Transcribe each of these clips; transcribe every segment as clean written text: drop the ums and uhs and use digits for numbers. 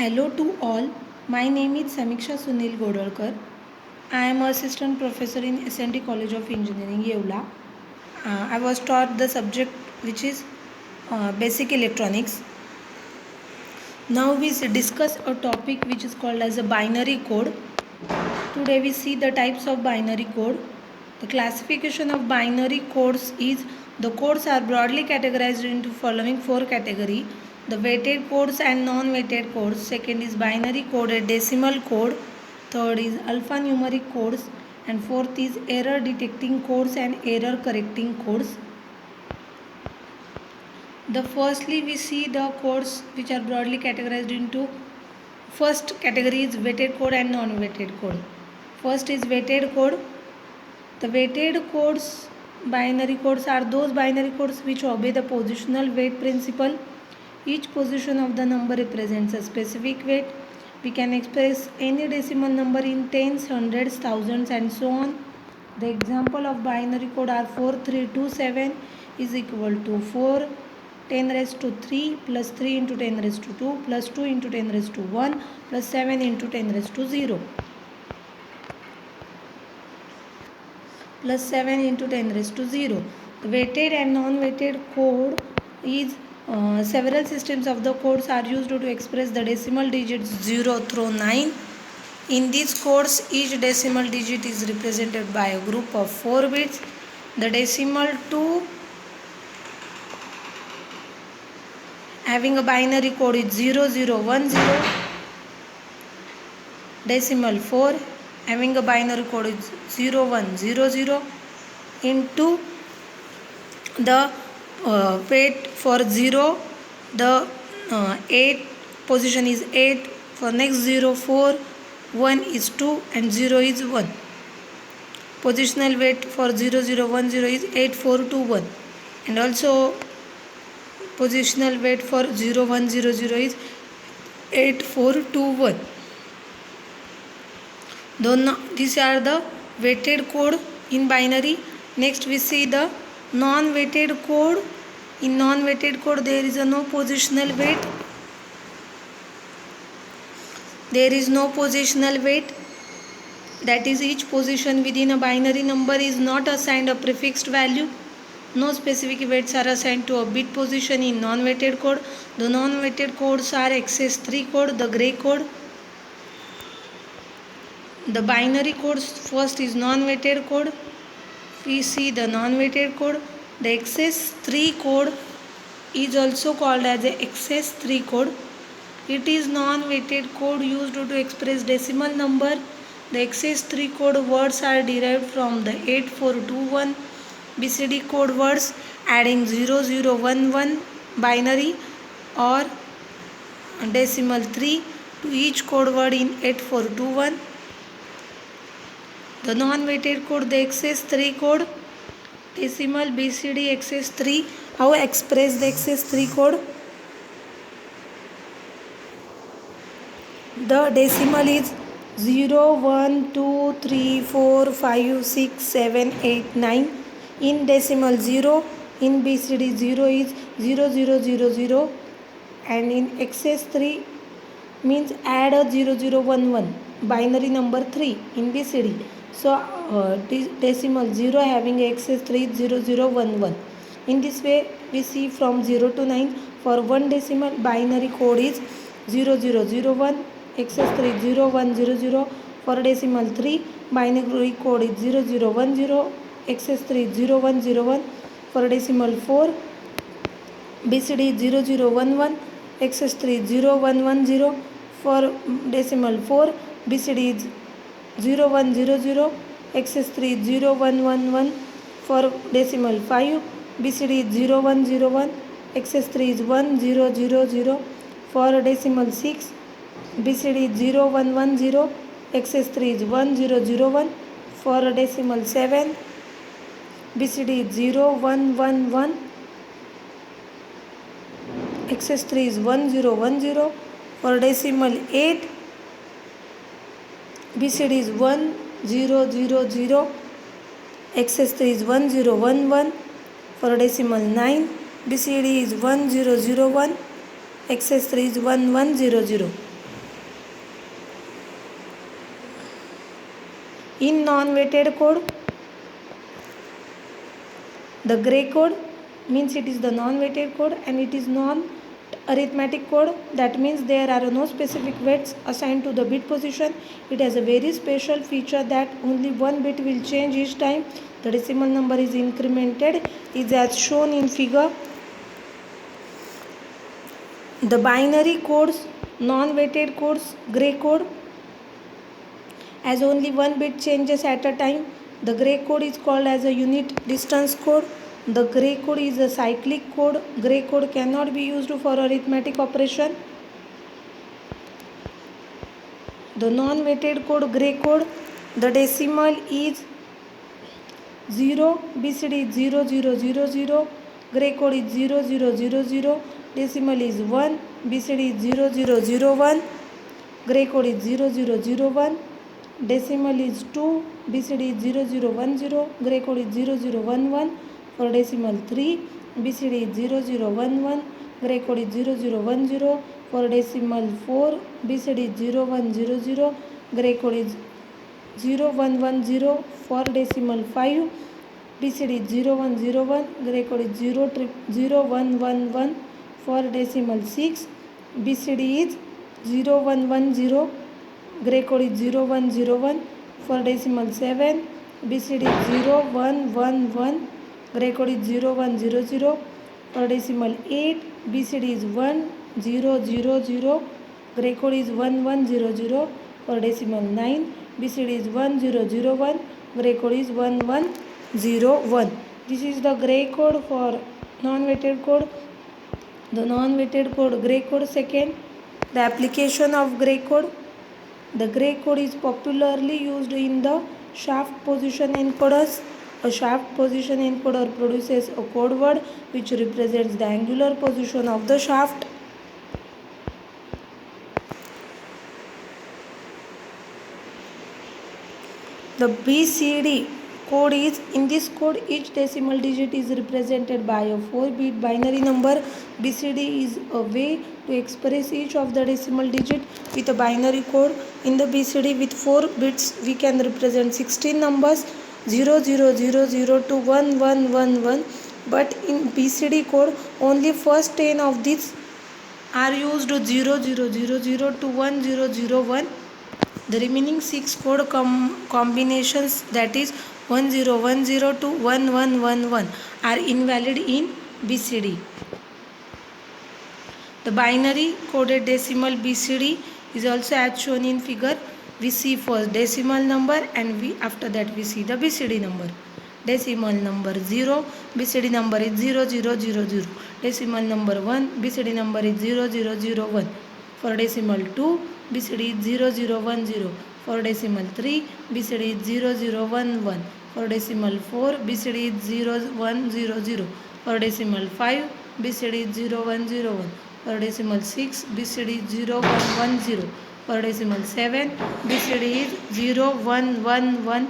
Hello to all. My name is Samiksha Sunil Godolkar. I am assistant professor in SND College of Engineering, Yeola. I was taught the subject which is basic electronics. Now we discuss a topic which is called as a binary code. Today we see the types of binary code. The classification of binary codes is the codes are broadly categorized into following four categories. The weighted codes and non-weighted codes. Second is binary coded decimal code. Third is alphanumeric codes. And fourth is error detecting codes and error correcting codes. The firstly we see the codes which are broadly categorized into first category is weighted code and non-weighted code. First is weighted code. The weighted codes, binary codes are those binary codes which obey the positional weight principle. Each position of the number represents a specific weight. We can express any decimal number in tens, hundreds, thousands and so on. The example of binary code are 4327 is equal to 4 10 raised to 3 plus 3 into 10 raised to 2 plus 2 into 10 raised to 1 plus 7 into 10 raised to 0 plus 7 into 10 raised to 0. The weighted and non-weighted code is several systems of the codes are used to express the decimal digits 0 through 9. In these codes, each decimal digit is represented by a group of 4 bits. The decimal 2 having a binary code is 0010. Decimal 4 having a binary code is 0100. Into the weight for 0, the 8 position is 8. For next 0, 4, 1 is 2 and 0 is 1. Positional weight for 0010 is 8421 and also positional weight for 0100 is 8421. These are the weighted code in binary. Next we see the non-weighted code. In non-weighted code there is no positional weight. There is no positional weight. That is, each position within a binary number is not assigned a prefixed value. No specific weights are assigned to a bit position in non-weighted code. The non-weighted codes are XS3 code, the grey code. The binary codes, first is non-weighted code. We see the non-weighted code. The XS3 code is also called as a XS3 code. It is non-weighted code used to express decimal number. The XS3 code words are derived from the 8421 BCD code words, adding 0011 binary or decimal 3 to each code word in 8421. The non-weighted code, the XS3 code, decimal BCD XS3. How express the XS3 code? The decimal is 0, 1, 2, 3, 4, 5, 6, 7, 8, 9. In decimal 0, in BCD 0 is 0000 and in XS3 means add a 0011 binary number 3 in BCD. So decimal 0 having XS3 0011. In this way we see from 0 to 9 for one decimal binary code is 0001, XS3 0100. For decimal 3 binary code is 0010, XS3 0101. For decimal 4 BCD 0011, XS3 0110. For decimal 4 BCD is 0100, XS3 0111. For decimal 5 BCD is 0101, XS3 is 1000. For decimal 6 BCD is 0110, XS3 is 1001. For decimal 7 BCD is 0111, XS3 is 1010. For decimal 8 BCD is 1000, XS3 is 1011. For decimal 9 BCD is 1001, XS3 is 1100. In non-weighted code, the gray code means it is the non-weighted code and it is non-arithmetic code. That means there are no specific weights assigned to the bit position. It has a very special feature that only one bit will change each time the decimal number is incremented, is as shown in figure. The binary codes, non-weighted codes, gray code, as only one bit changes at a time. The gray code is called as a unit distance code. The gray code is a cyclic code. Gray code cannot be used for arithmetic operation. The non-weighted code, gray code, the decimal is 0, BCD is 0000, gray code is 0000, decimal is 1, BCD is 0001, gray code is 0001, decimal is 2, BCD is 0010, gray code is 0011, for decimal 3, BCD is 0011, gray code is 0010, for decimal 4, BCD is 0100, gray code is 0110, for decimal 5, BCD is 0101, gray code is 0111, for decimal 6, BCD is 0110, gray code is 0101, for decimal 7, BCD is 0111, gray code is 0100, for decimal 8, BCD is 1000, gray code is 1100, for decimal 9, BCD is 1001, gray code is 1101. This is the gray code for non-weighted code. The non-weighted code, gray code. Second, the application of gray code. The gray code is popularly used in the shaft position encoders. A shaft position encoder produces a code word which represents the angular position of the shaft. The BCD code is, in this code each decimal digit is represented by a 4-bit binary number. BCD is a way to express each of the decimal digit with a binary code. In the BCD with 4 bits we can represent 16 numbers 0000 to 1111, but in BCD code only first 10 of these are used 0000 to 1001. The remaining 6 code combinations, that is 1010 to 1111, are invalid in BCD. The binary coded decimal BCD is also as shown in figure. We see first decimal number and after that we see the BCD number. Decimal number 0, BCD number is 0000. Decimal number 1, BCD number is 0001. For decimal 2, BCD is 0010. For decimal 3, BCD is 0011. For decimal 4, BCD is 0100. For decimal 5, BCD is 0101. For decimal 6, BCD is 0110. For decimal 7, BCD is 0111.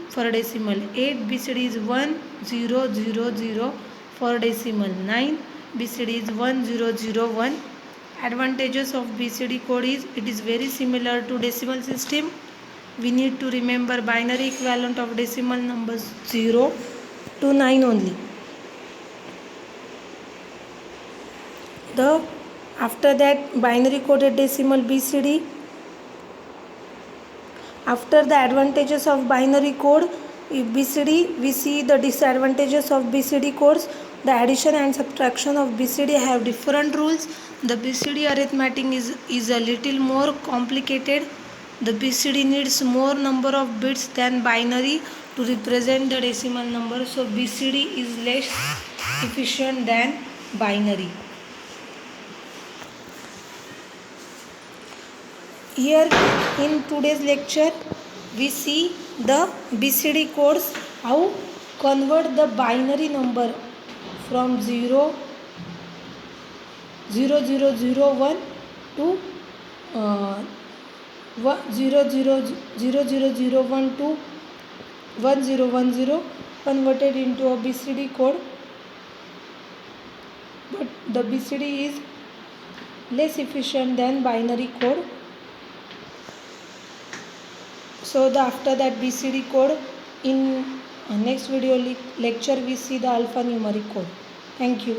For decimal 8, BCD is 1000. For decimal 9, BCD is 1001. Advantages of BCD code is, it is very similar to decimal system. We need to remember binary equivalent of decimal numbers 0 to 9 only. After that binary coded decimal BCD. After the advantages of binary code BCD, we see the disadvantages of BCD codes. The addition and subtraction of BCD have different rules. The BCD arithmetic is a little more complicated. The BCD needs more number of bits than binary to represent the decimal number. So BCD is less efficient than binary. Here in today's lecture we see the BCD codes, how convert the binary number from 0001 to 0001 to 1010 converted into a BCD code, but the BCD is less efficient than binary code. So after that BCD code, in next video lecture we see the alphanumeric code. Thank you.